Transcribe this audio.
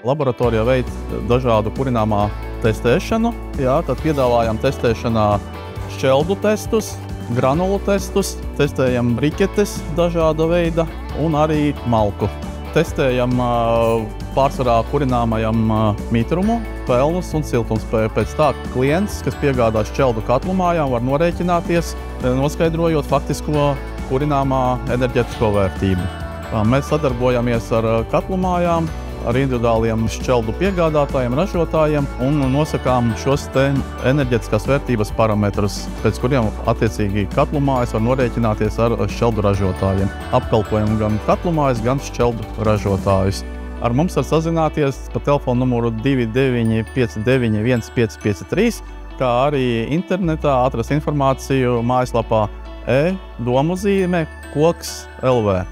Laboratorijā veic dažādu kurināmā testēšanu. Jā, tad piedāvājam testēšanā šķeldu testus, granulu testus, testējam briketes dažāda veida un arī malku. Testējam pārsvarā kurināmajam mitrumu, pelnus un siltumspēju. Pēc tā klients, kas piegādā šķeldu katlu mājām, var norēķināties, noskaidrojot faktisko kurināmā enerģetisko vērtību. Mēs sadarbojamies ar katlu mājām, ar individuāliem šķeldu piegādātājiem, ražotājiem un nosakām šos te enerģetiskās vērtības parametrus, pēc kuriem attiecīgi katlu mājas var norēķināties ar šķeldu ražotājiem. Apkalpojam gan katlu mājas, gan šķeldu ražotājus. Ar mums var sazināties pa telefonu numuru 2959 1553, kā arī internetā atrast informāciju mājaslapā e-domuzīme koks.lv.